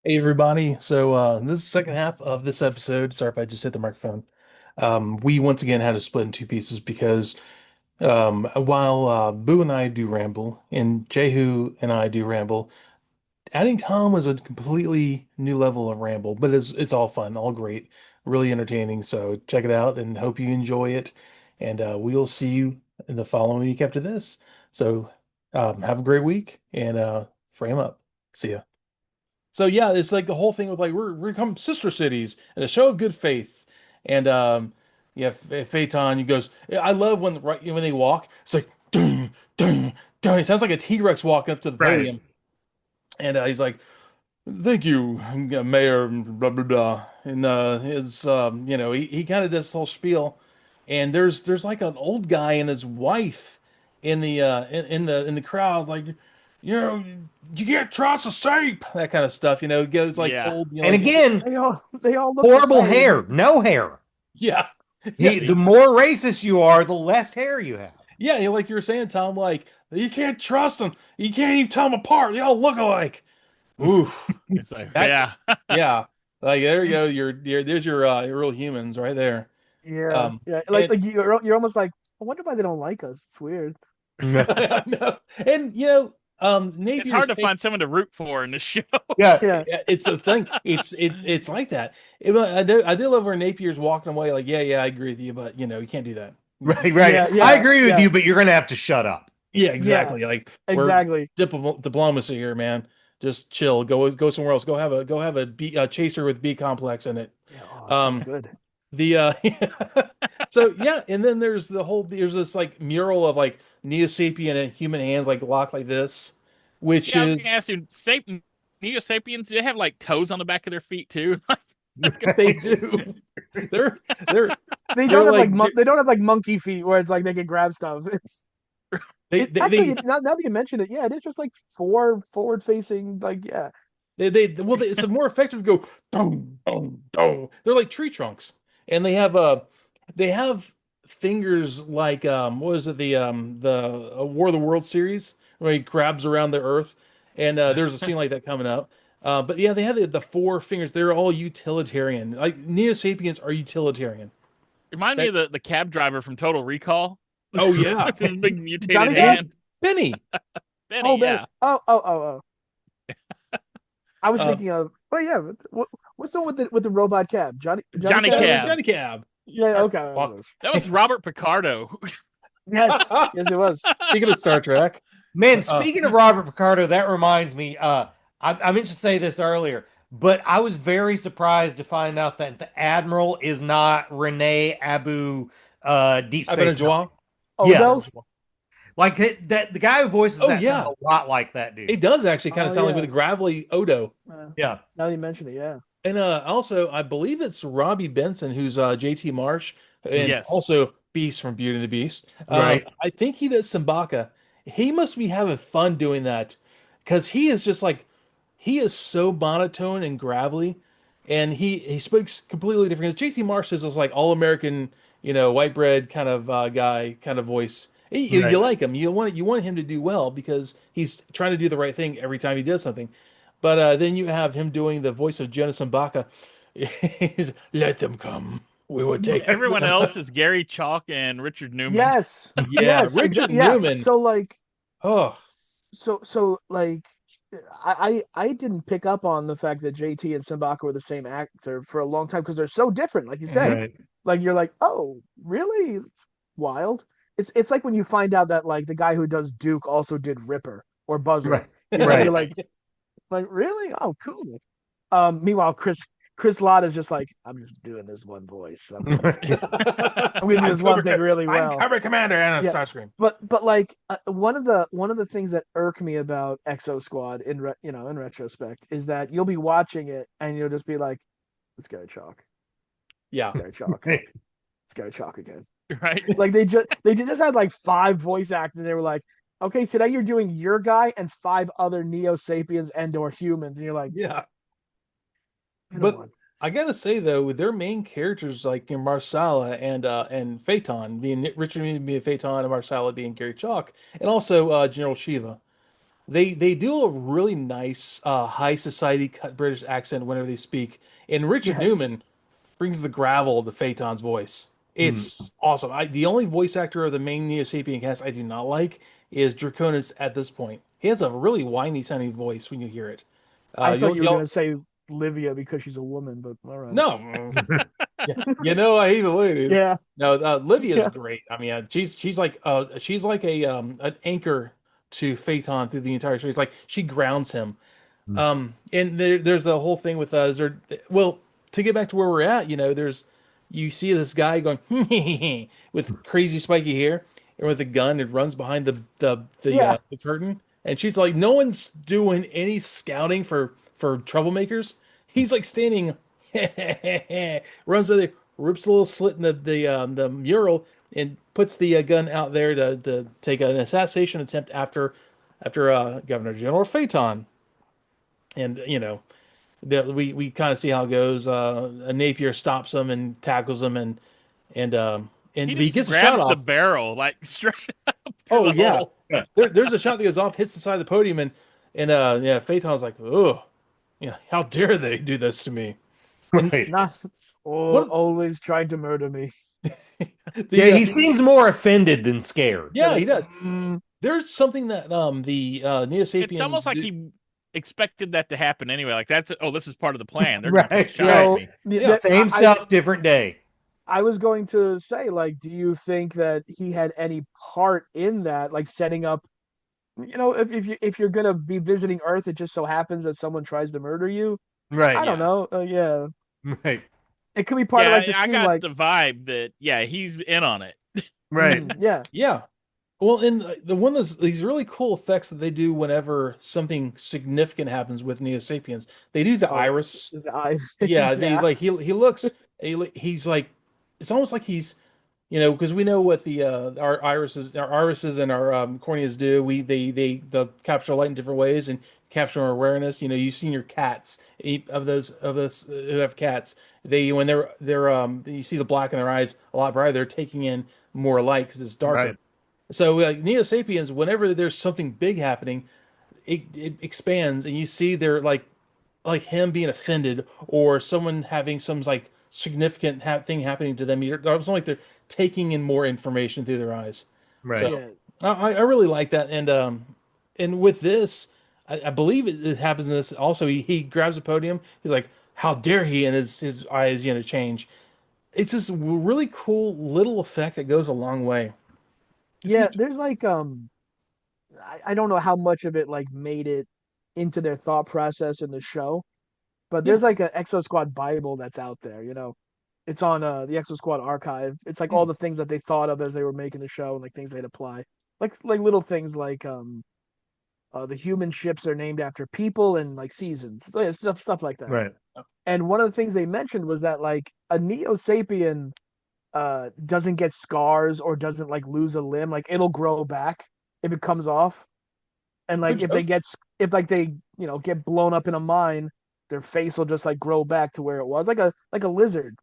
Hey everybody. This is the second half of this episode. Sorry if I just hit the microphone. We once again had to split in two pieces because while Boo and I do ramble and Jehu and I do ramble, adding Tom was a completely new level of ramble, but it's all fun, all great, really entertaining. So check it out and hope you enjoy it. And we'll see you in the following week after this. So have a great week and frame up. See ya. So yeah, it's like the whole thing with like we're become sister cities and a show of good faith. And yeah, Phaeton, he goes, I love when right when they walk, it's like dun, dun, dun. It sounds like a T-Rex walking up to the Right. podium. And he's like, thank you, Mayor, blah blah blah. And his he kind of does this whole spiel. And there's like an old guy and his wife in the in the crowd, like, you can't trust a sape, that kind of stuff. It goes like Yeah. old, And like again, They all look the horrible same. hair, no hair. yeah, yeah, The more racist you are, the less hair you have. yeah. Like you were saying, Tom, like you can't trust them. You can't even tell them apart. They all look alike. Oof. It's like, That, yeah. yeah. Like there you go. There's your real humans right there. Yeah, Um, yeah. Like and like you're almost like, I wonder why they don't like us. It's weird. no, and It's hard Napier's to take. find someone to root for in this show. Yeah, Yeah, It's a thing. It's like that. I do love where Napier's walking away. Like, yeah, I agree with you, but you can't do that. right, right. yeah, I yeah, agree with yeah, you, but you're gonna have to shut up. Yeah, yeah. exactly. Like we're Exactly. diplomacy here, man. Just chill. Go somewhere else. Go have a chaser with B complex in it. Yeah. Oh, it sounds Um, good. the so yeah, and then there's this like mural of like Neo Sapien and human hands like locked like this, which Yeah, I was gonna is ask you, Neo Sapiens, do they have like toes on the back of their feet too? they do. They're they're They they're don't have like like they they don't have like monkey feet where it's like they can grab stuff. It's they it they actually they now that you mention it, yeah, it is just like four forward facing. Like, yeah, it's a more effective to go dong dong dong. They're like tree trunks, and they have fingers like what is it, the War of the World series where he grabs around the Earth, and there's a scene like that coming up. But yeah, they have the four fingers. They're all utilitarian. Like Neo Sapiens are utilitarian. Remind me That, of the cab driver from Total Recall oh yeah, with his big mutated Johnny Depp. hand. Benny. Oh, Benny, man. yeah. Oh. I was Uh, thinking of. Oh yeah. What's the one with the robot cab? Johnny Johnny Cab. Cab. Johnny Cab. Yeah. Or, Okay. fuck. That was Robert Picardo. Yes. Yes, it was. Speaking of Star Trek, Man, uh, speaking of Robert Picardo, that reminds me. I meant to say this earlier, but I was very surprised to find out that the Admiral is not Rene Abu, Deep I've been a Space Nine. Joie. Odo. Yes, like that. The guy who voices Oh that sounds yeah, a lot like that dude. it does actually kind Oh of sound like yeah. with a gravelly Odo. Yeah, Now that you mention it, yeah. And also, I believe it's Robbie Benson who's JT Marsh, and Yes. also Beast from Beauty and the Beast. right. I think he does Simbaka. He must be having fun doing that because he is just like he is so monotone and gravelly, and he speaks completely different. 'Cause JT Marsh is this like all American, white bread kind of guy kind of voice. You Right. like him. You want him to do well because he's trying to do the right thing every time he does something. But then you have him doing the voice of Jonas Mbaka. He's let them come. We will take Everyone them. else is Gary Chalk and Richard Newman. Yes. Yeah, Yes. Richard Exactly. Yeah. Newman. So like, Oh, like, I didn't pick up on the fact that JT and Simbaka were the same actor for a long time because they're so different. Like you said, Right. like you're like, oh, really? It's wild. It's like when you find out that like the guy who does Duke also did Ripper or Buzzer. Right. You're Right. like really? Oh, cool. Meanwhile, Chris Lott is just like, I'm just doing this one voice. I'm gonna do I'm this one thing Cobra, really I'm well. Cobra Commander and a Yeah, Starscream. but like one of the things that irk me about Exosquad in retrospect is that you'll be watching it and you'll just be like, it's Gary Chalk, it's Yeah. Gary Chalk, it's Gary Chalk again. Right? Like they just had like five voice actors. They were like, okay, today you're doing your guy and five other Neo Sapiens and or humans, and you're like, Yeah. I don't But want I this. gotta say though, with their main characters like Marsala and Phaeton being Richard being Phaeton and Marsala being Gary Chalk, and also General Shiva. they do a really nice high society cut British accent whenever they speak. And Richard Yes. Newman brings the gravel to Phaeton's voice. It's awesome. The only voice actor of the main Neo Sapien cast I do not like is Draconis at this point. He has a really whiny sounding voice when you hear it. I thought you were You'll gonna say Livia because she's a woman, but all right. no, yeah, I hate the ladies. Yeah. No, Livia's Yeah. great. I mean, she's like a an anchor to Phaeton through the entire series. Like she grounds him. And there's the whole thing with well, to get back to where we're at, you see this guy going with crazy spiky hair and with a gun and runs behind Yeah. the curtain, and she's like, no one's doing any scouting for troublemakers. He's like standing, runs over there, rips a little slit in the mural, and puts the gun out there to take an assassination attempt after Governor General Phaeton. And we kind of see how it goes. A Napier stops him and tackles him, and He he just gets a shot grabs the off. barrel like straight up through Oh the yeah, hole. there's a shot that goes off, hits the side of the podium, and yeah, Phaeton's like, oh, yeah, how dare they do this to me? And Right. Not what always trying to murder me. Yeah, he the seems more offended than scared. yeah, he does. Mm, There's something that the Neo Sapiens It's almost like do- he expected that to happen anyway. Like this is part of the plan. They're Right, gonna take a shot right. at me. Yeah, Same stuff, different day. I was going to say, like, do you think that he had any part in that, like setting up? If you're gonna be visiting Earth, it just so happens that someone tries to murder you. Right. I don't know. Yeah, Right. it could be part of Yeah, like the I scheme. got Like, the vibe that he's in on it. Right. yeah, Yeah. Well, and the one of these really cool effects that they do whenever something significant happens with Neo Sapiens, they do the Oh, iris. I, Yeah, they yeah, like he looks he's like it's almost like he's because we know what the our irises and our corneas do. They'll capture light in different ways and capture our awareness. You've seen your cats of those who have cats. They when they're you see the black in their eyes a lot brighter. They're taking in more light because it's darker. Right. So Neo Sapiens, whenever there's something big happening, it expands, and you see they're like him being offended or someone having some like significant thing happening to them. It's like they're taking in more information through their eyes. Right. So yeah. I really like that, and with this, I believe it happens in this also. He grabs a podium. He's like, "How dare he?" And his eyes change. It's this really cool little effect that goes a long way. Yeah, there's like I don't know how much of it like made it into their thought process in the show, but Yeah. there's like an Exosquad Bible that's out there, It's on the Exosquad archive. It's like Hmm. all the things that they thought of as they were making the show and like things they'd apply. Like little things like the human ships are named after people and like seasons. So, yeah, stuff like that. Right. And one of the things they mentioned was that like a Neo Sapien doesn't get scars or doesn't like lose a limb, like it'll grow back if it comes off. And like if they get blown up in a mine, their face will just like grow back to where it was, like a lizard,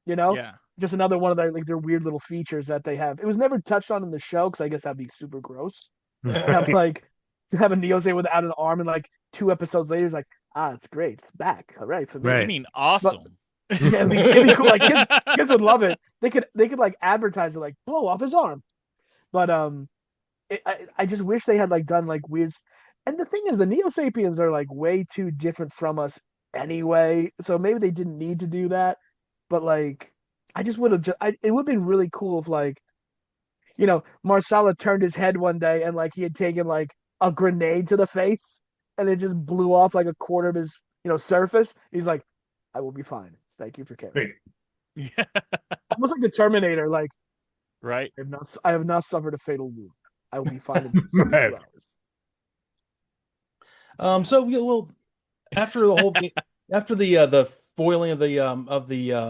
you know? Yeah. Just another one of their weird little features that they have. It was never touched on in the show because I guess that'd be super gross. To have a Neo Sapien without an arm and like 2 episodes later, it's like, it's great, it's back, all right for me. Right. I mean, awesome. Yeah, it'd be cool. Like kids would love it. They could like advertise it, like blow off his arm. But I just wish they had like done like weird. And the thing is, the Neo Sapiens are like way too different from us anyway. So maybe they didn't need to do that. But like, I just would have. It would have been really cool if like, Marsala turned his head one day and like he had taken like a grenade to the face and it just blew off like a quarter of his surface. He's like, I will be fine. Thank you for caring. Great. Yeah. Almost like the Terminator. Like Right. I have not suffered a fatal wound. I will be fine in 72 Right. hours. So yeah, well, after the whole thing, after the foiling of the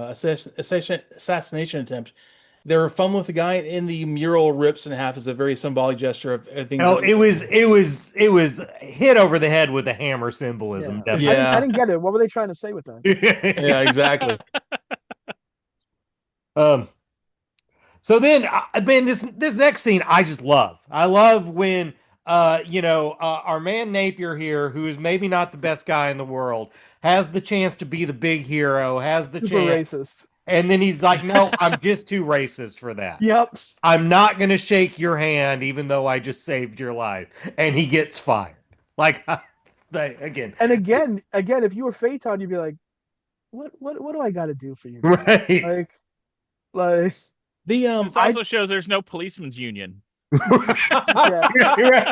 assassination attempt, they were fumbling with the guy, and the mural rips in half as a very symbolic gesture of things. Oh, it was hit over the head with a hammer symbolism. Yeah. Definitely. Yeah. I didn't get it. What were they trying to say with that? Yeah, exactly. So then, man, this next scene I just love. I love when our man Napier here, who is maybe not the best guy in the world, has the chance to be the big hero, has the Super chance, racist. and then he's like, "No, I'm just too racist for that. Yep. I'm not going to shake your hand, even though I just saved your life." And he gets fired. Like, again, And again, if you were Phaeton, you'd be like, what do I got to do for you? right? Like, The This also shows there's no policeman's union. yeah,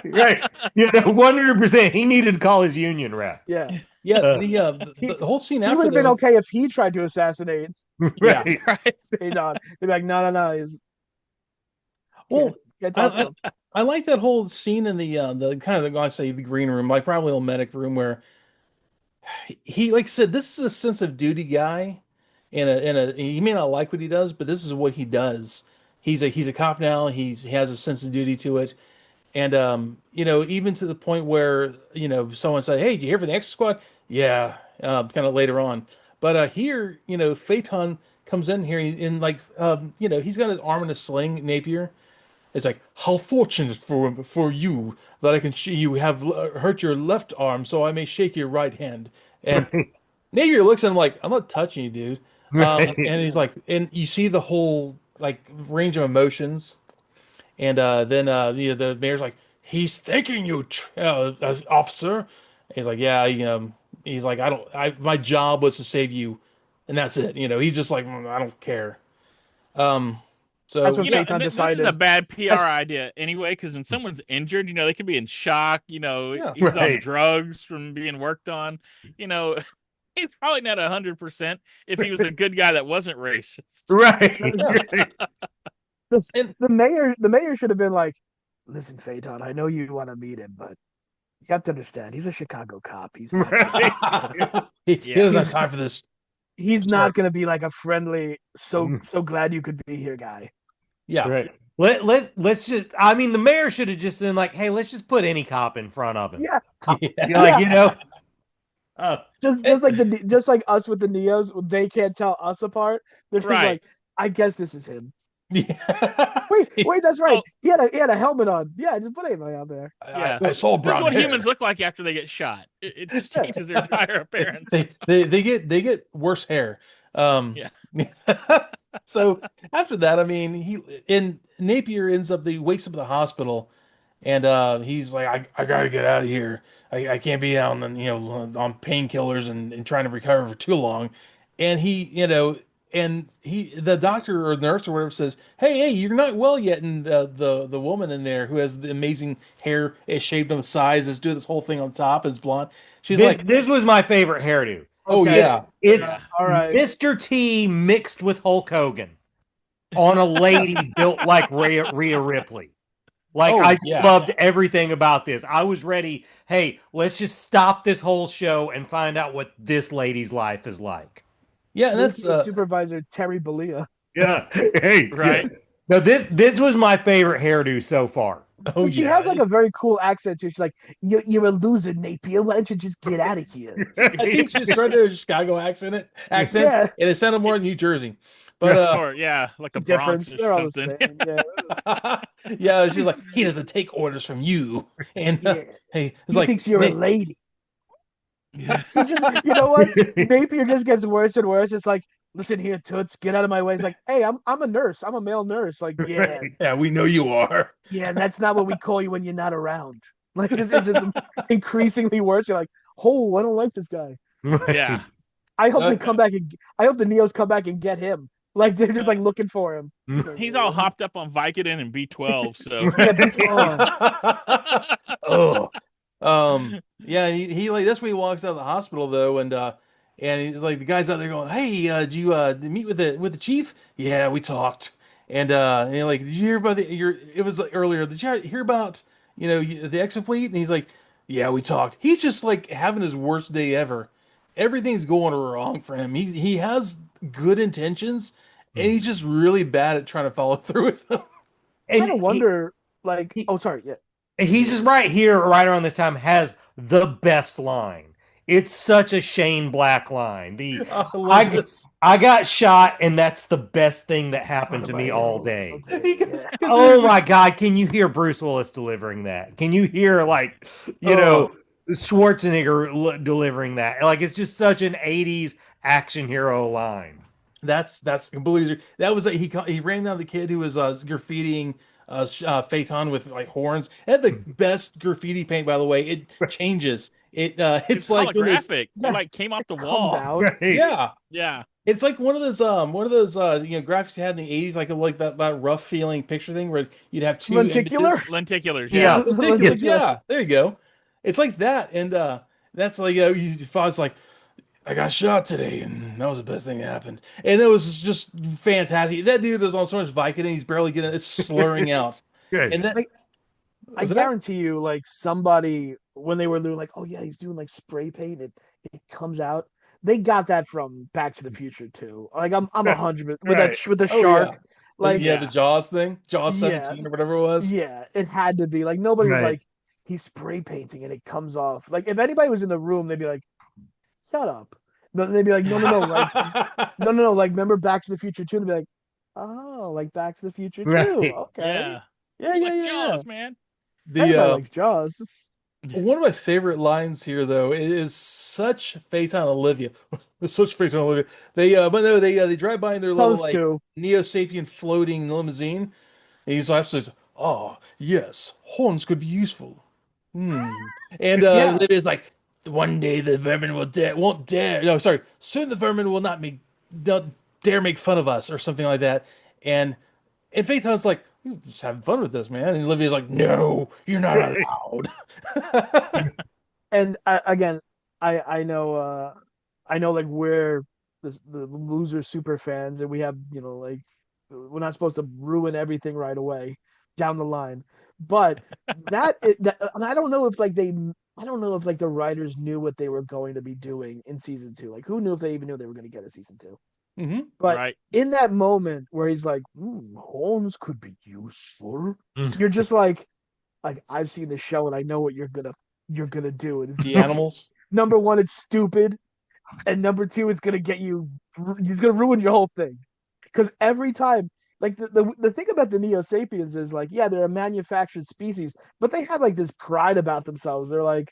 right. 100%. He needed to call his union rep. yeah. yeah, He, the whole scene he after would have been though, okay if he tried to assassinate yeah. Right. Right. Phaeton. They'd be like, no, he's Well, can't talk to I, him. I like that whole scene in the kind of the I say the green room, like probably a medic room where he like I said, this is a sense of duty guy, he may not like what he does, but this is what he does. He's a cop now. He has a sense of duty to it, and even to the point where someone said, "Hey, did you hear from the Exosquad?" Yeah, kind of later on, but here Phaeton comes in here and like he's got his arm in a sling, Napier. It's like, how fortunate for you that I can you have hurt your left arm, so I may shake your right hand. And Napier looks at him like, I'm not touching you, dude. Right. And he's like, and you see the whole like range of emotions. And then the mayor's like, he's thanking you, officer. He's like, yeah, he's like, my job was to save you, and that's it. He's just like, I don't care. Um, That's so when Phaeton This is a decided. bad PR That's, idea anyway, because when someone's injured, they could be in shock. yeah. He's on Right. drugs from being worked on. You know, he's probably not 100% if he was a good guy that wasn't racist. Right. Yeah. And the mayor should have been like, listen, Phaeton, I know you want to meet him, but you have to understand, he's a Chicago cop. He's not. Right. he doesn't have time for this. He's not going to be like a friendly. So glad you could be here, guy. Yeah. Right. Let's just. I mean, the mayor should have just been like, "Hey, let's just put any cop in front of him." Yeah, You're like, just like us with the Neos, they can't tell us apart. They're just Right. like, I guess this is him. Yeah. Wait, that's right. Oh. He had a helmet on. Yeah, just put him out there. Yeah. I saw That's brown what hair. humans look like after they get shot. It just changes their entire appearance. They get worse hair. Yeah. So after that, I mean, Napier he wakes up at the hospital, and he's like, I gotta get out of here. I can't be on on painkillers and trying to recover for too long. And the doctor or nurse or whatever says, hey, you're not well yet. And the woman in there who has the amazing hair is shaved on the sides, is doing this whole thing on top, is blonde. She's like, this was my favorite hairdo. oh Okay. yeah. It's All right. Mr. T mixed with Hulk Hogan on a lady built like Rhea Ripley. Like, I loved everything about this. I was ready. Hey, let's just stop this whole show and find out what this lady's life is like. Yeah, and that's supervisor Terry Bollea. Yeah. Hey, Right. No, this was my favorite hairdo so far. oh She yeah. has like a very cool accent too. She's like, "You're a loser, Napier. Why don't you just get out of here?" I think she's trying to do a Chicago accent, Yeah. and it sounded more New Jersey. But Or like It's a a difference. Bronx They're or all the something. same. Yeah. yeah, she's like, he doesn't take orders from you. And Yeah. hey, it's He like, thinks you're a "Nate, lady. He just, you know what? Napier just gets worse and worse. It's like, listen here, Toots, get out of my way. It's like, hey, I'm a nurse. I'm a male nurse. Like, yeah, yeah, we know you are. yeah, that's not what we call you when you're not around. Like, it's just increasingly worse. You're like, oh, I don't like this guy. Yeah. I hope they come back and I hope the Neos come back and get him. Like they're just like looking for him. He's all hopped up on Vicodin and B12, so Yeah, Oh, yeah, he like that's when he walks out of the hospital though, and he's like the guy's out there going, "Hey, did you meet with the chief?" Yeah, we talked, and like, did you hear about it was like earlier? Did you hear about the Exofleet? And he's like, "Yeah, we talked." He's just like having his worst day ever. Everything's going wrong for him. He has good intentions, and he's just really bad at trying to follow through with them. I kind of wonder, like, oh, sorry, yeah. He's just right here, right around this time, has the best line. It's such a Shane Black line. I love this. I got shot, and that's the best thing that It's happened not to about me all him. day. Okay, Because yeah. Oh he's my like, God, can you hear Bruce Willis delivering that? Can you hear like, oh, Schwarzenegger delivering that? Like it's just such an 80s action hero line. that's completely. That was he ran down the kid who was graffitiing Phaeton with like horns. It had the best graffiti paint, by the way. It changes. It's It's like when those holographic. It like came off the It comes wall. out. Right. yeah. Yeah. It's like one of those graphics you had in the 80s, like that rough feeling picture thing where you'd have two Lenticular? images. Lenticulars. Yeah. Yeah. Ridiculous, Lenticular. yeah. There you go. It's like that, and that's like if I was like, I got shot today, and that was the best thing that happened, and it was just fantastic. That dude is on so much Vicodin, he's barely getting it's slurring out, Good. and that Like I was that. guarantee you, like somebody when they were doing like, oh yeah, he's doing like spray paint, it comes out. They got that from Back to the Future too. Like I'm 100 with that Right. with the Oh yeah, shark. Like yeah, the Yeah. Jaws thing, Jaws yeah, 17 or whatever it was. yeah, it had to be like nobody was Right. like he's spray painting and it comes off. Like if anybody was in the room, they'd be like, shut up. No, they'd be like, no, no, no, like no, no, no, like remember Back to the Future 2? They'd be like, oh, like Back to the Future 2. Right. Okay. Yeah. Yeah, You yeah, like yeah, yeah. Jaws, man. The Everybody likes Jaws. One of my favorite lines here, though, is such Phaeton Olivia. It's such Phaeton Olivia. But no, they drive by in their little Those like two. Neo Sapien floating limousine, and he's absolutely, oh yes, horns could be useful. Hmm. And Yeah. Olivia's like, one day the vermin won't dare. No, sorry, soon the vermin will don't dare make fun of us or something like that. And Phaeton's like, "We're just having fun with this, man." And Olivia's like, no, you're not allowed. And again, I know like we're the loser super fans, and we have like we're not supposed to ruin everything right away down the line, but and I don't know if like I don't know if like the writers knew what they were going to be doing in season two. Like who knew if they even knew they were going to get a season two? Hmm. But Right. in that moment where he's like, horns could be useful, you're just like I've seen the show and I know what you're gonna do. And The animals. number one, it's stupid, and number two, it's gonna get you. It's gonna ruin your whole thing. Because every time, like the thing about the Neo Sapiens is like, yeah, they're a manufactured species, but they have like this pride about themselves. They're like,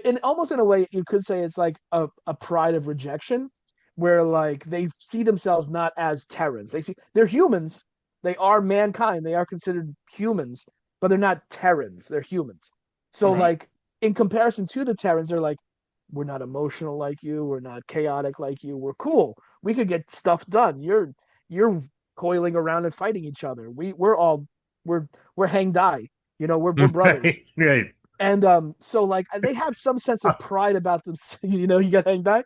in almost in a way, you could say it's like a pride of rejection, where like they see themselves not as Terrans. They're humans. They are mankind. They are considered humans, but they're not Terrans. They're humans. So Mhm. like in comparison to the Terrans, they're like, we're not emotional like you. We're not chaotic like you. We're cool. We could get stuff done. You're coiling around and fighting each other. We're hang die. We're brothers. Right. Right. And so like they have some sense of pride about them. You got hang die.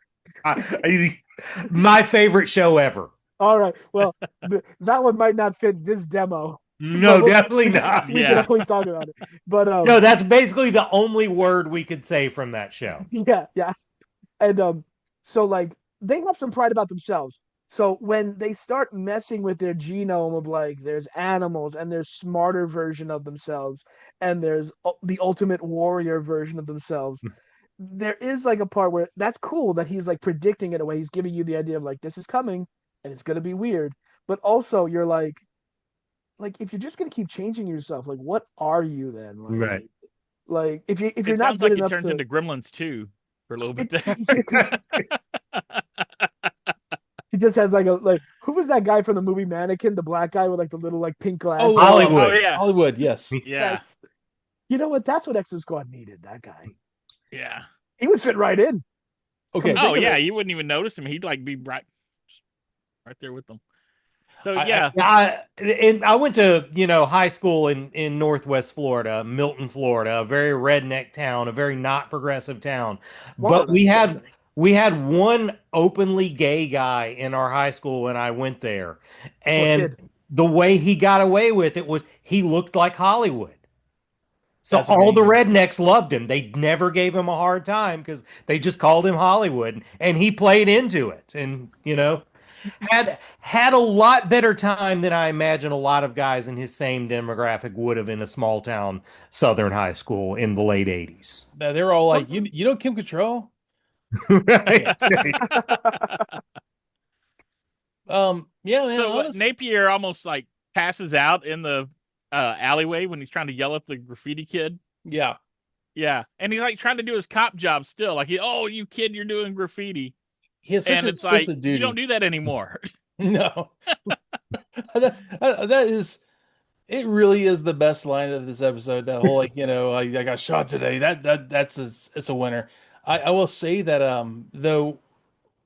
My favorite show ever. All right. Well, that one might not fit this demo, but No, definitely not. we Yeah. can always talk about it. But No, that's basically the only word we could say from that show. yeah, yeah. And so like they have some pride about themselves. So when they start messing with their genome of like there's animals and there's smarter version of themselves and there's the ultimate warrior version of themselves, there is like a part where that's cool that he's like predicting it away. He's giving you the idea of like this is coming and it's gonna be weird. But also you're like if you're just gonna keep changing yourself, like what are you then? Right. Like if you're It not sounds good like it enough turns to into Gremlins too for a little bit it, there. he just has like who was that guy from the movie Mannequin, the black guy with like the little like pink Oh, glasses? Hollywood. Oh yeah. Hollywood, yes. Yeah. Yes. You know what? That's what Exosquad needed. That guy. Yeah. He would fit right in. Okay. Come Oh think of yeah, it. you wouldn't even notice him. He'd like be right there with them. So I- yeah. I went to high school in Northwest Florida, Milton, Florida, a very redneck town, a very not progressive town. But Florida, we had one openly gay guy in our high school when I went there, Poor and kid. the way he got away with it was he looked like Hollywood. So That's all the amazing. rednecks loved him. They never gave him a hard time because they just called him Hollywood, and he played into it. And had a lot better time than I imagine a lot of guys in his same demographic would have in a small town Southern high school in the late 80s. They were all like, Something- you know Kim Cattrall? Right. Yeah, man. So Napier almost like passes out in the alleyway when he's trying to yell at the graffiti kid. Yeah. Yeah, and he's like trying to do his cop job still. Like, oh, you kid, you're doing graffiti, He has such and a it's sense like of duty. you don't do that anymore. No. That is. It really is the best line of this episode. That whole like, I got shot today. It's a winner. I will say that though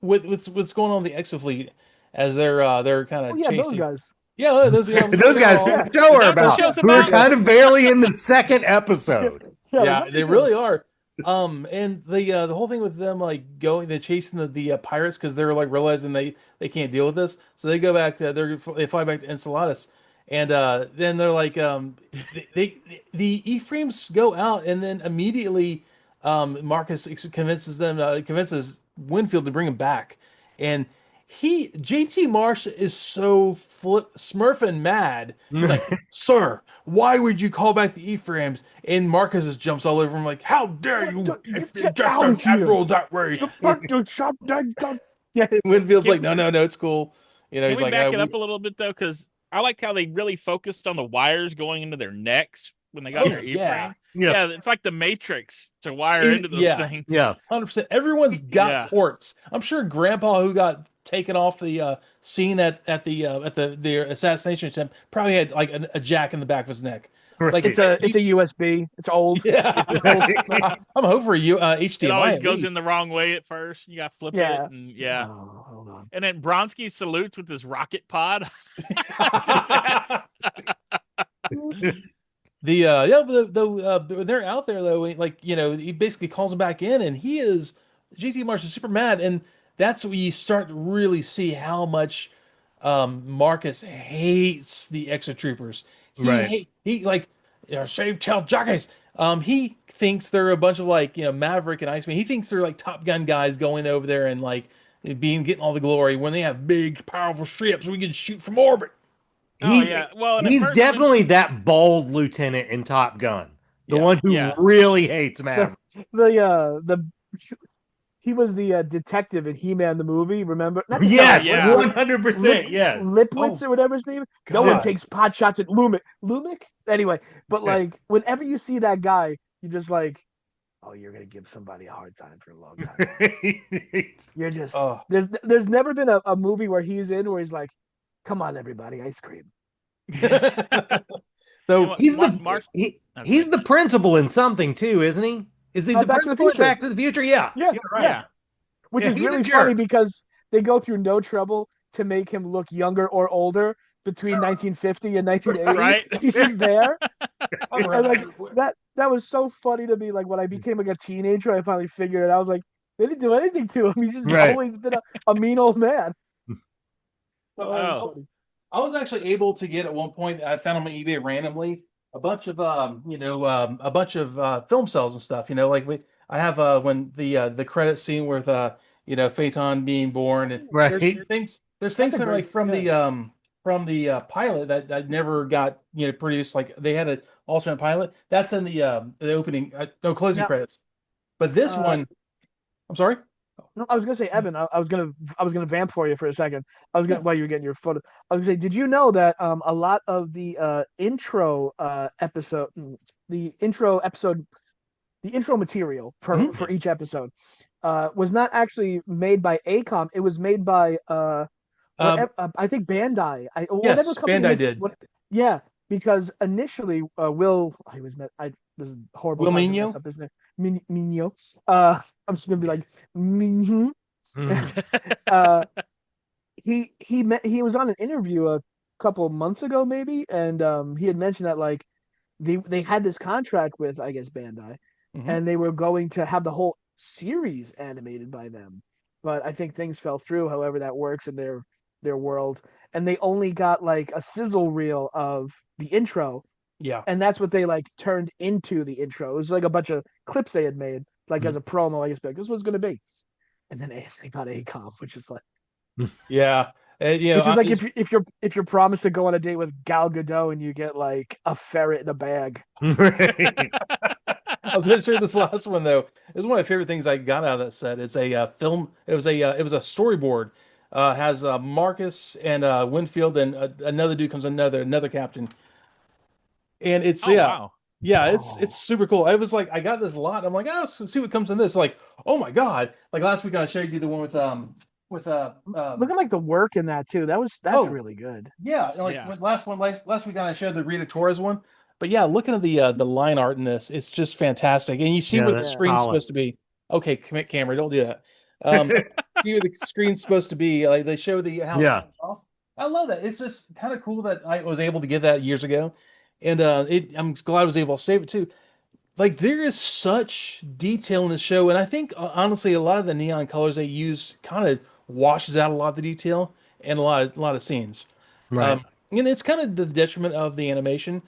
with what's going on in the Exofleet as they're kind Oh of yeah, those chasing. guys. Yeah, those Those guys, Yeah. who show Is are that what the about. show's Who are about? kind of barely in the second episode. Yeah, like, Yeah, what are they you really doing? are. And the whole thing with them like they're chasing the pirates because they're like realizing they can't deal with this, so they go back to they fly back to Enceladus, and then they're like the E-frames go out, and then immediately Marcus convinces Winfield to bring him back, and JT Marsh is so smurfing mad. He's like, "Sir, why would you call back the E-frames?" And Marcus just jumps all over him like, "How dare you Get just out an of here. admiral that way?" You fucking shot that gun. Yeah. And Winfield's Can- like, "No, it's cool." Can He's we like, back it up a little bit though? Because I liked how they really focused on the wires going into their necks when they got Oh, their yeah. E-frame. Yeah, it's like the Matrix to wire into those yeah, things. Yeah. 100%. Everyone's got Yeah. ports. I'm sure Grandpa, who got taken off the scene at the assassination attempt, probably had like a jack in the back of his neck. Like It's a USB. It's old. yeah. I'm hoping for you It HDMI always at goes least. in the wrong way at first. You got to flip Yeah. it, and yeah. Oh, hold on. And then Bronsky salutes with his rocket pod. They're out there though, like he basically calls him back in, and JT Marsh is super mad, and that's when you start to really see how much Marcus hates the Exotroopers. Right. He like shaved tail jockeys. He thinks they're a bunch of like Maverick and Iceman. He thinks they're like Top Gun guys going over there and like getting all the glory when they have big powerful ships we can shoot from orbit. He's Well, and at he's first definitely that bald lieutenant in Top Gun, the one who really hates Maverick. He was the detective in He-Man the movie. Remember? Not Yes, Yeah. 100%. Yes. Lipwitz or whatever his name. No God. one takes pot shots at Lumic. Anyway, but like whenever you see that guy, you're just like, oh, you're gonna give somebody a hard time for a long time. You're just there's never been a movie where he's in where he's like, come on, everybody, ice cream. So he's the principal in something too, isn't he? Is he the principal in Back to the Future? Yeah. Yeah, right. Yeah. Which is really funny because they go through no trouble to make him look younger or older between 1950 and 1980. Right. He's just there. And like that was so funny to me. Like when I became like a teenager, I finally figured it out. I was like, they didn't do anything to him. He's just always been a mean old man. I was actually able to get at one point. I found on my eBay randomly a bunch of film cells and stuff. Like I have when the credit scene with Phaeton being born, and there's things that are like from the pilot that never got produced. Like they had an alternate pilot that's in the opening closing credits. But this one, I'm sorry. No, I was gonna say, Evan. I was gonna vamp for you for a second. While you were getting your photo. I was gonna say, did you know that a lot of the intro material for each episode was not actually made by ACOM. It was made by I think Bandai. Yes, Bandai did. Yeah, because initially this is horrible. Will Meño? Up his name. Meño. I'm just gonna be like, he was on an interview a couple months ago, maybe, and he had mentioned that like they had this contract with, I guess, Bandai, and they were going to have the whole series animated by them, but I think things fell through. However, that works in their world, and they only got like a sizzle reel of the intro. Yeah, and that's what they like turned into the intro. It was like a bunch of clips they had made, like as a promo. I guess like this was going to be, and then they got ACOM, which is like, yeah. You know, Which is like if you're promised to go on a date with Gal Gadot and you get like a ferret in a bag. Right. I was going to share this last one though. It's one of my favorite things I got out of that set. It's a film. It was a storyboard. Has Marcus and Winfield and another dude comes another captain, and it's Oh wow. yeah, Oh. it's super cool. I was like, I got this a lot. I'm like, oh, let's see what comes in this. Like, oh my God! Like last week I showed you the one with Look at like the work in that too. That's oh really good. yeah, like Yeah. last week I showed the Rita Torres one. But yeah, looking at the line art in this, it's just fantastic. And you see Yeah, what the that's Yeah. screen's solid. supposed to be. Okay, commit camera, don't do that. See what the screen's supposed to be. Like they show the how it Yeah. starts off. I love that. It's just kind of cool that I was able to get that years ago. And I'm glad I was able to save it too. Like there is such detail in the show, and I think honestly a lot of the neon colors they use kind of washes out a lot of the detail and a lot of scenes. Right. Um, and it's kind of the detriment of the animation.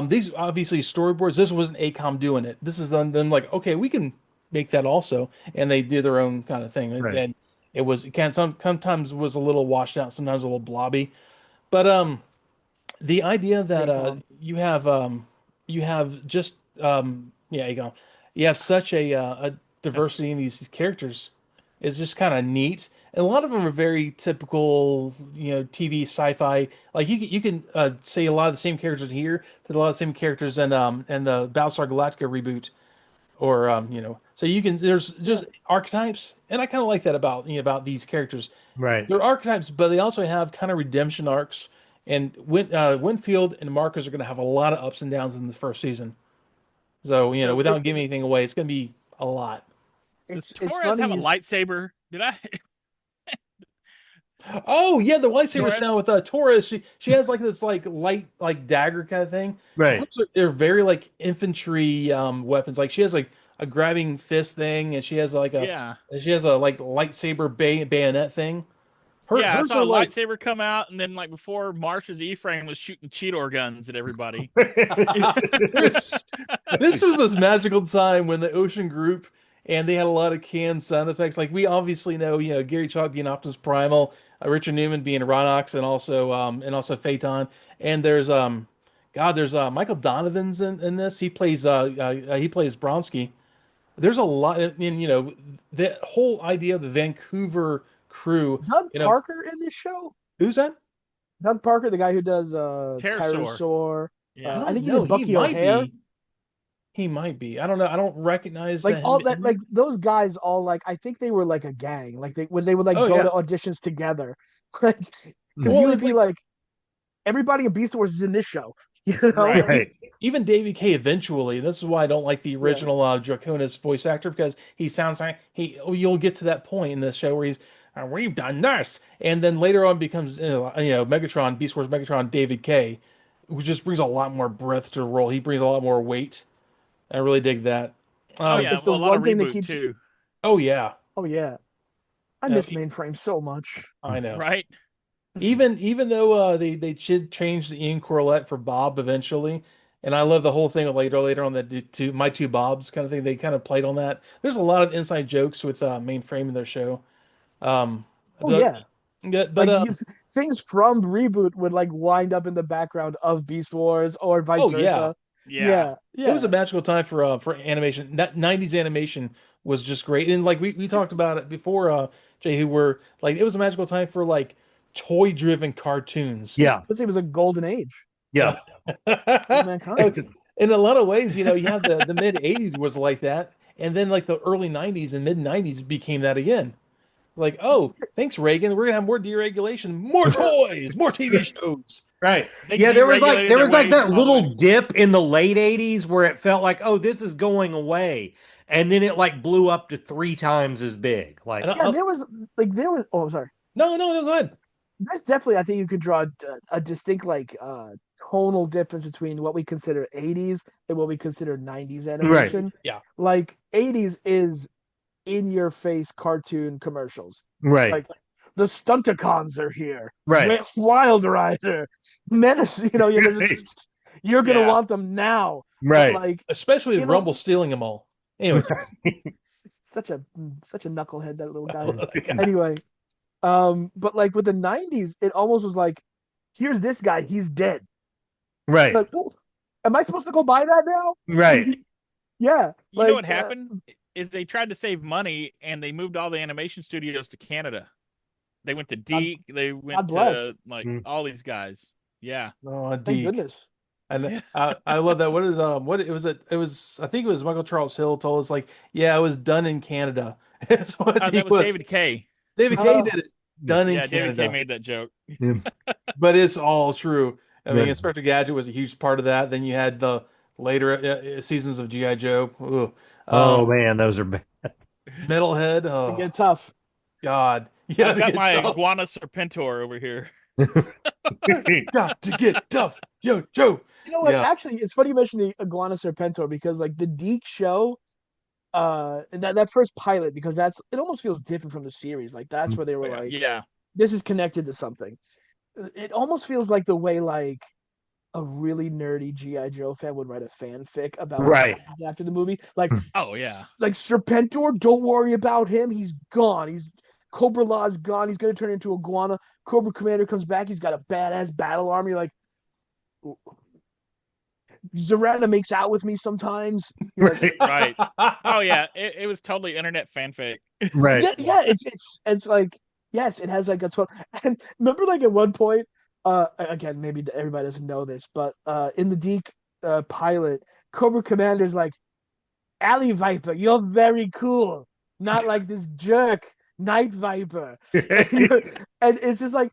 These obviously storyboards. This wasn't ACOM doing it. This is them like, okay, we can make that also, and they do their own kind of thing. Right. And it can sometimes was a little washed out, sometimes a little blobby. But the idea that Akon. you have just yeah, ACOM, you have such a diversity in these characters is just kind of neat. And a lot of them are very typical, you know, TV sci-fi. Like you can say a lot of the same characters here to a lot of the same characters in the Battlestar Galactica reboot, or you know, so you can there's Yeah. just archetypes, and I kind of like that about about these characters. Right. They're archetypes, but they also have kind of redemption arcs. And Winfield and Marcus are going to have a lot of ups and downs in the first season. So you know, So without giving anything away, it's going to be a lot. Does it's Torres funny have a you lightsaber? Did I? Oh yeah, the lightsaber Torres? sound with Taurus. She has like this like light like dagger kind of thing. Right. They're very like infantry weapons. Like she has like a grabbing fist thing, and Yeah. she has a like lightsaber bayonet thing. Yeah, I Hers saw are a like lightsaber come out, and then like before Marsh's E-frame was shooting Cheetor guns at everybody. there's this was this magical time when the Ocean Group and they had a lot of canned sound effects. Like we obviously know, you know, Gary Chalk being Optimus Primal, Richard Newman being Ronox, and also Phaeton. And there's Michael Donovan's in this. He plays Bronsky. There's a lot, and you know, the whole idea of the Vancouver crew. Doug You know, Parker in this show? who's that? Doug Parker, the guy who does Pterosaur. Pterosaur. Yeah. I I don't think he know. did Bucky O'Hare. He might be. I don't know. I don't recognize Like him. all that, like those guys all like I think they were like a gang. Like they would like Oh go yeah. to auditions together. Like because Well, you would it's be like like everybody in Beast Wars is in this show. You know? Right. Right. even David K. eventually. This is why I don't like the Yeah. original Draconis voice actor because he sounds like you'll get to that point in this show where he's we've done this, and then later on becomes you know Megatron, Beast Wars Megatron, David K. Who just brings a lot more breadth to the role. He brings a lot more weight. I really dig that. Oh yeah, It's the well, a lot of one thing that reboot keeps. too, Oh yeah. Oh yeah, I Uh, miss Mainframe so much. I know. right? Even though they should change the Ian Corlett for Bob eventually, and I love the whole thing later on that my two Bobs kind of thing. They kind of played on that. There's a lot of inside jokes with Mainframe in their show. Um, Oh but yeah, yeah, but like things from reboot would like wind up in the background of Beast Wars or vice oh yeah, versa. Yeah. it was a magical time for animation. That 90s animation was just great, and like we talked about it before, Jay, who were like it was a magical time for like toy driven cartoons. Yeah. Let's say it was a golden age Yeah. of mankind. In a lot of ways, you know, you have the mid 80s was like that, and then like the early 90s and mid 90s became that again. Like, oh, thanks, Reagan. We're gonna have more deregulation, more toys, more TV shows. Right. They Yeah, there was deregulated like their ways that all the little way. dip in the late 80s where it felt like, oh, this is going away. And then it like blew up to 3 times as big. Like, And Yeah, there was. Oh, I'm sorry. no, go ahead. There's definitely, I think you could draw a distinct like tonal difference between what we consider 80s and what we consider 90s animation. Yeah. Like 80s is in your face cartoon commercials. right. Like the Stunticons are here. Right. Wild Rider, Menace. You know, you're gonna Yeah. want them now. Right. But, like Especially with You know- Rumble stealing them all. Anyways, such a knucklehead that little guy. okay. Anyway, But like with the '90s, it almost was like, here's this guy, he's dead. Right. Like, well, am I supposed to go buy that now? Right. Yeah. You know Like, what happened is they tried to save money and they moved all the animation studios to Canada. They went to God, Deke. They God went bless. to like all these guys. Yeah. Oh, Thank Deke. goodness. And Yeah. I love that. What is what it was it was I think it was Michael Charles Hill told us like, yeah, it was done in Canada. That's what he That was was. David Kay. David Kay Oh, did it. Done in Yeah, David Kay Canada. made that joke. Yeah. But it's all true. I mean, Right. Inspector Gadget was a huge part of that. Then you had the later seasons of G.I. Joe. Ugh. Oh Um, man, those are bad. Metalhead. to Oh get tough. God, you I've got to got get my tough. iguana serpentor over here. Got to get tough. Yo, Joe. You know what? Yeah. Actually, it's funny you mentioned the Iguana Serpentor because like the Deke show, that first pilot, because it almost feels different from the series. Like that's where they Oh, were yeah. like, Yeah. this is connected to something. It almost feels like the way like a really nerdy GI Joe fan would write a fanfic about what Right. happens after the movie. Oh yeah. Like Serpentor, don't worry about him. He's gone. He's Cobra Law's gone. He's gonna turn into Iguana. Cobra Commander comes back. He's got a badass battle army. Like Zarana makes out with me sometimes. You're like, Right. Right. Oh yeah. It was totally internet fanfic. Right. yeah, it's like yes, it has like a 12. And remember, like at one point, again, maybe everybody doesn't know this, but in the Deke pilot, Cobra Commander's like, Alley Viper, you're very cool, not like this jerk Night Viper, and it's just like,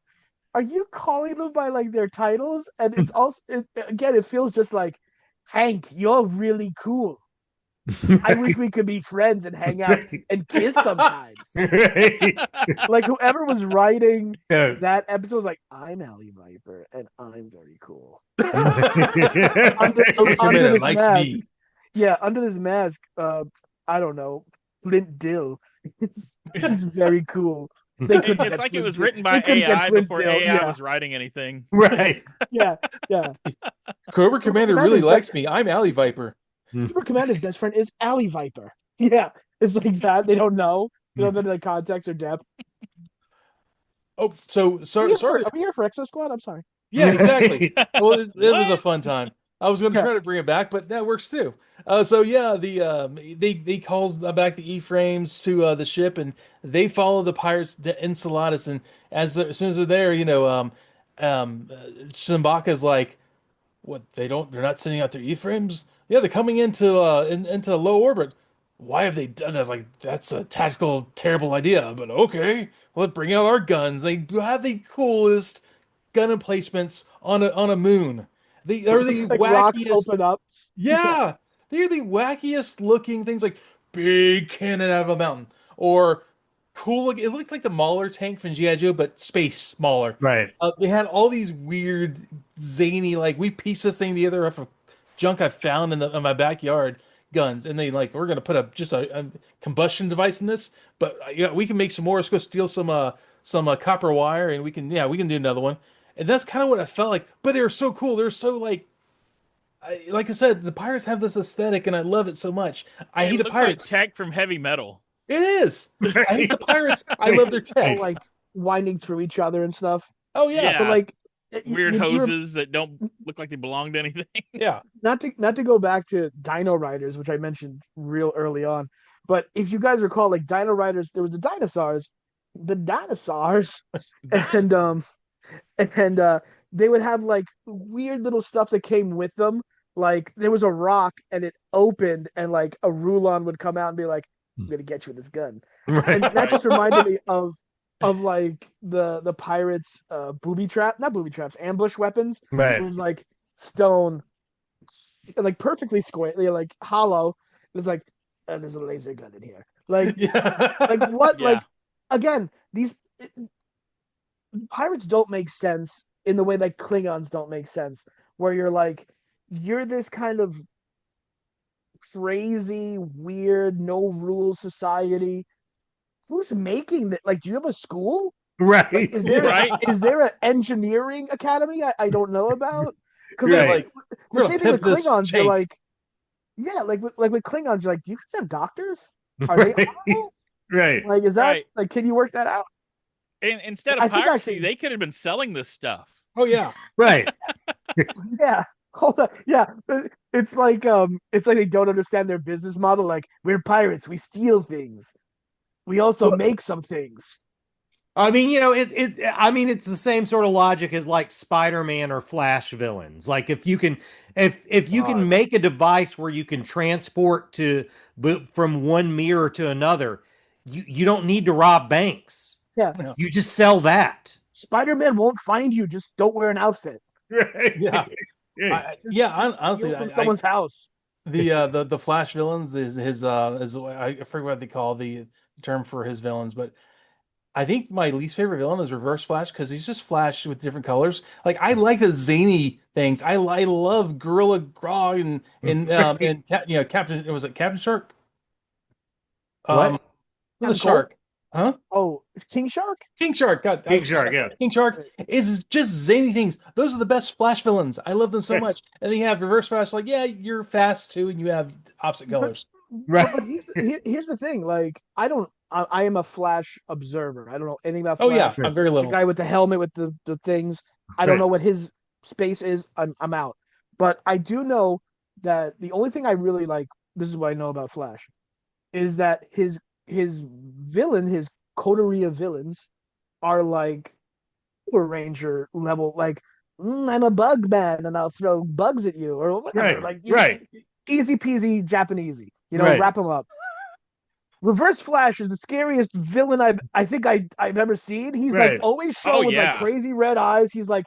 are you calling them by like their titles? And it's also again, it feels just like, Hank, you're really cool. I wish we could be friends and hang out and kiss sometimes. Right. Like whoever was writing Yeah. that episode was like, I'm Alley Viper and I'm very cool. Cobra Under Commander this likes mask, me. yeah, under this mask, I don't know, Flint Dill. It's very cool. They couldn't It's get like it Flint was Dill. written They by couldn't get AI Flint before Dill. AI Yeah, was writing anything. Right. yeah, yeah. Cobra Commander really Commander's likes best me. I'm Alley Viper. Cobra Commander's best friend is Alley Viper. Yeah, it's like that. They don't know. They don't know the context or depth. Oh, so sorry. Are we here for Exosquad? I'm sorry. Yeah, exactly. Well, it was a What? fun time. I was going to Yeah. try to bring it back, but that works too. So yeah, they calls back the E-frames to the ship, and they follow the pirates to Enceladus. And as soon as they're there, Simbaka's like, "What? They're not sending out their E-frames? Yeah, they're coming into low orbit. Why have they done that?" I was like, "That's a tactical terrible idea, but okay. Let's bring out our guns. They have the coolest gun emplacements on a moon. They are the Like rocks wackiest. open up. Yeah. Yeah, they're the wackiest looking things, like big cannon out of a mountain, or cool. It looked like the Mauler tank from G.I. Joe, but space Mauler. Right. They had all these weird, zany, like we pieced this thing together off of junk I found in my backyard guns, and they like we're gonna put just a combustion device in this, but yeah, we can make some more. Let's go steal some copper wire, and we can do another one. And that's kind of what I felt like. But they were so cool. They're so like I said, the pirates have this aesthetic, and I love it so much. I It hate the looks like pirates. tech from heavy metal. It is. I hate the pirates. I love their All tech. like winding through each other and stuff. Oh yeah, Yeah. But like Weird you hoses that don't look like they belong to anything. yeah. not to go back to Dino Riders, which I mentioned real early on. But if you guys recall, like Dino Riders, there was the dinosaurs, and they would have like weird little stuff that came with them. Like there was a rock and it opened, and like a Rulon would come out and be like, "I'm gonna get you with this gun," and Right. that just reminded me of like the pirates not booby traps, ambush weapons. Right. It was like stone, like perfectly square, like hollow. It was like, there's a laser gun in here. Like Yeah. what? Yeah. Like again, these pirates don't make sense in the way like Klingons don't make sense. Where you're like, you're this kind of crazy, weird, no rules society. Who's making that? Like, do you have a school? Right. Like, is there Right. is there an engineering academy I don't know about? Because They're like, like, the we're gonna same thing with pimp this Klingons, you're tank. like, yeah, like with Klingons, you're like, do you guys have doctors? Are they Right. honorable? Right. Like, is that Right. like, can you work that out? And instead of I think piracy, actually, they could have been selling this stuff. Oh yeah. Right. yeah. Hold on. Yeah. It's like they don't understand their business model. Like, we're pirates, we steal things. We also make some things. I mean, it's the same sort of logic as like Spider-Man or Flash villains. Like if you can make a device where you can transport from one mirror to another, you don't need to rob banks. Yeah. You just sell that. Spider-Man won't find you. Just don't wear an outfit. Right. Yeah. Honestly, from someone's house. The Flash villains is I forget what they call the term for his villains, but I think my least favorite villain is Reverse Flash because he's just Flash with different colors. Like I like the zany things. I love Gorilla Grodd and Captain, was it Captain Shark? What? The shark. Huh? Oh, King Shark? King Shark. God, King Shark, yeah. King Shark is just zany things. Those are the best Flash villains. I love them so much. And then you have Reverse Flash, like, yeah, you're fast too, and you have opposite colors. Right. But here's the thing. Like, I am a Flash observer. I don't know anything about Flash. Oh yeah, I'm very little. The guy with the helmet with the things. I don't know what his space is. I'm out. But I do know that the only thing I really like, this is what I know about Flash, is that his villain, his coterie of villains are like Power Ranger level, like, I'm a bug man and I'll throw bugs at you or whatever. Right. Like, easy peasy Japanesey, wrap them up. Reverse Flash is the scariest villain I've ever seen. He's like always shown with like crazy red eyes. He's like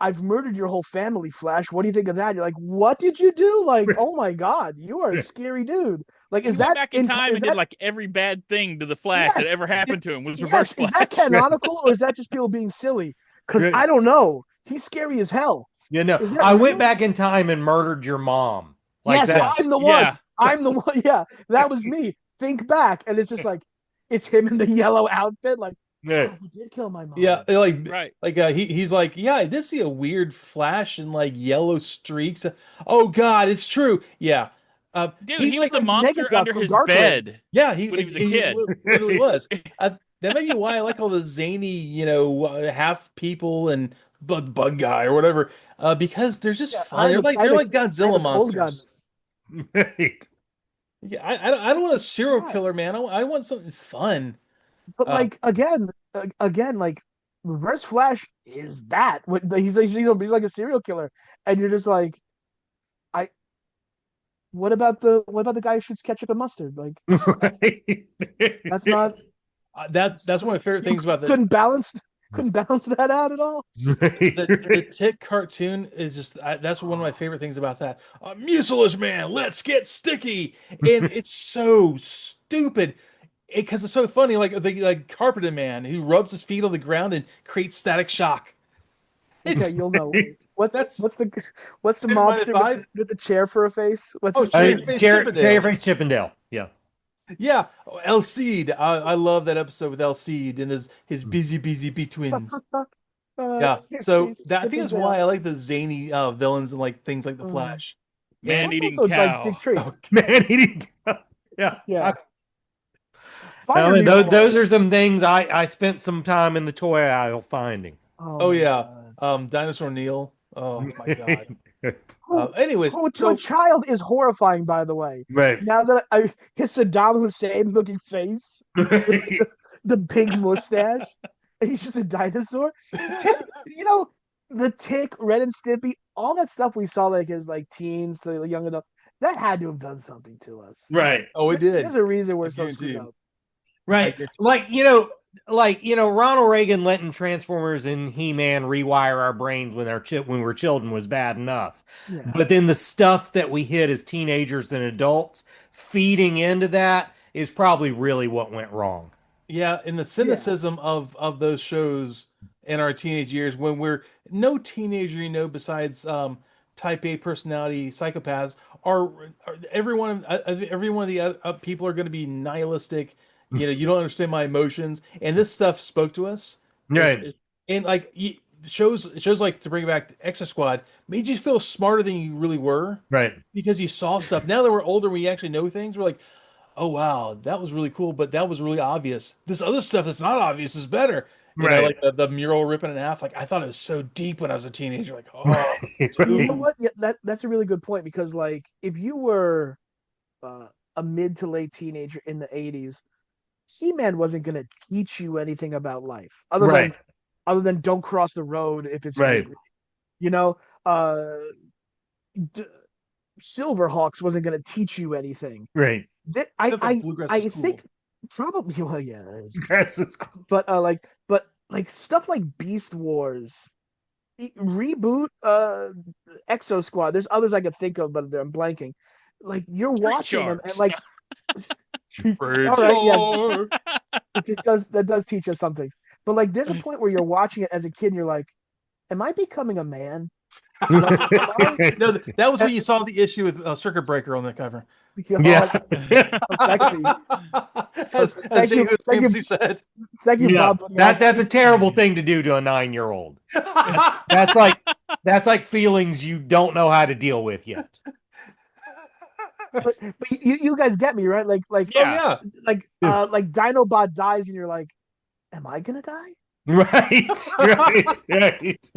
I've murdered your whole family, Flash. What do you think of that? You're like, what did you do? Like, oh my God, you are a scary dude. Like, is that back in time and did like every bad thing to the Flash that ever happened to him was Reverse Flash? Is that canonical or is that just people being silly? Because I don't know. He's scary as hell. I went back in time and murdered your mom. Like that. I'm the one. Yeah. I'm the one. Yeah, that was me. Think back, and it's just like it's him in the yellow outfit. Like, he did kill my mom. Yeah, he's like, yeah, I did see a weird flash and like yellow streaks. Oh God, it's true. Yeah. Dude, he was the monster under his bed. Yeah, when he was a kid. Literally was. That may be why I like all the zany, half people and bug guy or whatever. Because they're just fun. They're like Godzilla monsters. Right. Yeah, I don't want a serial killer, man. I want something fun. But like again, like Reverse Flash is that. He's like a serial killer, and you're just like, What about the guy who shoots ketchup and mustard? Like, that's not. That's one of my favorite things about that. Couldn't balance that out at all. The Tick cartoon is just that's one of my favorite things about that. Mucilage man, let's get sticky, and it's so stupid because it's so funny. Like Carpeted Man who rubs his feet on the ground and creates static shock. Okay, you'll know. What's the mobster with the chair for a face? Chair face Chippendale. Yeah. Yeah, El Cid. I love that episode with El Cid and his busy bee twins. Yeah, so I think that's why I like the zany villains and like things like the Flash. Man-eating cow. Like man-eating cow. Yeah. Those are some things I spent some time in the toy aisle finding. Oh yeah, Dinosaur Neil. Oh my God. Anyways, to a child is horrifying, by the way. Right. Now that his Saddam Hussein looking face, the big mustache, and he's just a dinosaur. The Tick, Ren and Stimpy, all that stuff we saw like as like teens to young adult, that had to have done something to us. Right. Oh, it did. There's a reason we're so screwed up. Right. Ronald Reagan letting Transformers and He-Man rewire our brains when we were children was bad enough. Yeah. But then the stuff that we hit as teenagers and adults feeding into that is probably really what went wrong. Yeah, and the cynicism of those shows in our teenage years when we're no teenager, besides type A personality psychopaths are every one of the people are going to be nihilistic. You don't understand my emotions, and this stuff spoke to us, right? And like shows like, to bring it back to Exosquad, made you feel smarter than you really were, right? Because you saw stuff. Now that we're older, we actually know things. We're like, oh wow, that was really cool, but that was really obvious. This other stuff that's not obvious is better. Right. Like the mural ripping in half. Like I thought it was so deep when I was a teenager. Like, oh, You know dude. what? Yeah, that's a really good point because like if you were a mid to late teenager in the 80s, He-Man wasn't going to teach you anything about life Right. other than don't cross the road if it's Right. angry. You know, D- Silverhawks wasn't going to teach you anything. Right. That Except for Bluegrass I is cool. think probably well yeah, Yes, it's cool. but like stuff like Beast Wars, reboot Exosquad. There's others I could think of, but I'm blanking. Like you're Street watching them and Sharks. like Great all right, yes, sword. it does teach us something. But like there's a point where you're watching it as a kid and you're like, am I becoming a man? Like, No, that was when you saw the issue with Circuit Breaker on the cover. Yeah. so sexy. As Thank you, Jehu famously said. Thank you, Yeah. Bob. That's a terrible thing to do to a 9-year-old. That's like feelings you don't know how to deal with yet. But you guys get me, right? Like Yeah. like Dinobot dies and you're like, am I gonna die? Right. Right.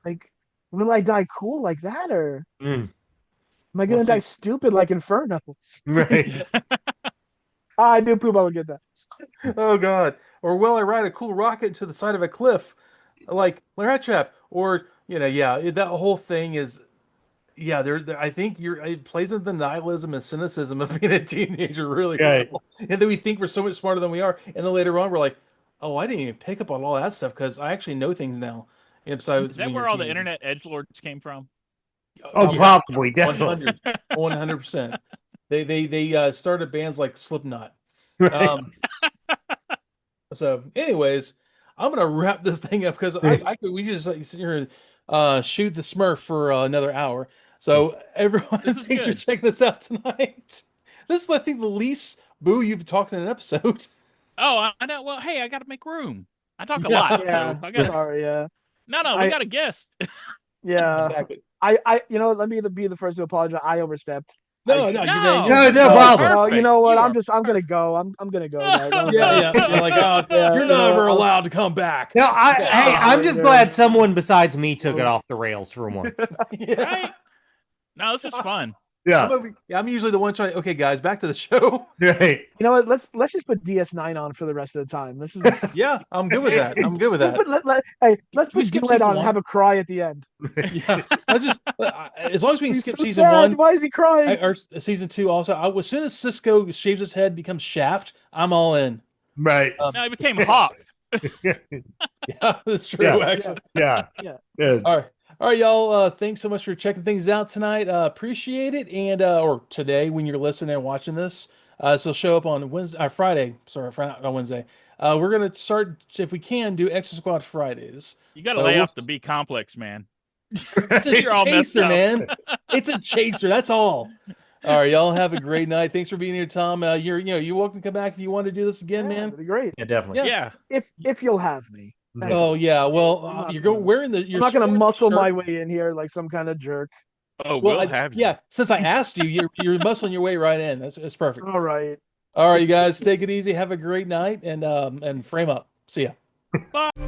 Like, will I die cool like that, or Mm, am I gonna Well, die see- stupid like Inferno? right. I knew Pooh would get that. Oh God. Or will I ride a cool rocket to the side of a cliff, like Rat Trap? Or that whole thing is, I think it plays into the nihilism and cynicism of being a teenager really Right. well, and then we think we're so much smarter than we are, and then later on we're like, oh, I didn't even pick up on all that stuff because I actually know things now. And so Is that where all the internet edgelords came from? Oh, yeah, probably, definitely. 100%. They started bands like Slipknot. Right. So, anyways, I'm gonna wrap this thing up because we just like sit here and shoot the Smurf for another hour. So everyone, This was thanks for good. checking this out tonight. This is, I think, the least Boo you've talked in an episode. Oh, I know. Well, hey, I got to make room. I talk a Yeah. lot, Yeah, so I got. sorry, yeah, No, we I- got a guest. yeah. Exactly. Let me be the first to apologize. I overstepped. No, I- no, No, it's no problem. No, you know Perfect. what? I'm gonna go. I'm gonna go, guys. I'm Yeah. You're like, oh, Yeah, you're not ever allowed to come back. No, Yeah. hey, I'm just Yeah. glad someone besides me took it off the rails for once. Yeah. Right? No, this is fun. Yeah. I'm usually the one trying. Okay, guys, back to the show. Right. You know what? Let's just put DS9 on for the rest of the time. This is Yeah, I'm good with that. I'm good with that. let's we put skip Duet season on and one? have a cry at the end. Yeah, let's just as long as we can He's skip so season sad. one. Why is he crying? Or season two also. As soon as Cisco shaves his head, becomes Shaft, I'm all in. Right. Now he became Hawk. Yeah, that's true. Yeah. Actually, Yeah. Yeah. Good. all right, y'all. Thanks so much for checking things out tonight. Appreciate it, and or today when you're listening and watching this. So show up on Wednesday, Friday. Sorry, Friday, on Wednesday. We're gonna start, if we can, do Exo Squad Fridays. You got to So lay we'll- off the B complex, man. It's a You're all messed chaser, up. man. It's a chaser. That's all. All right, y'all have a great night. Thanks for being here, Tom. You're welcome to come back if you want to do this again, Yeah, man. that'd be great. Yeah, definitely. Yeah. If you'll have me. That's Oh all. yeah. Well, I'm not you're gonna- wearing the. I'm not gonna muscle my way. way in here like some kind of jerk. Oh, Well, we'll have you. yeah. Since I asked you, you're muscling your way right in. That's perfect. All right. All right, you guys, take it easy. Have a great night, and frame up. See ya. Bye.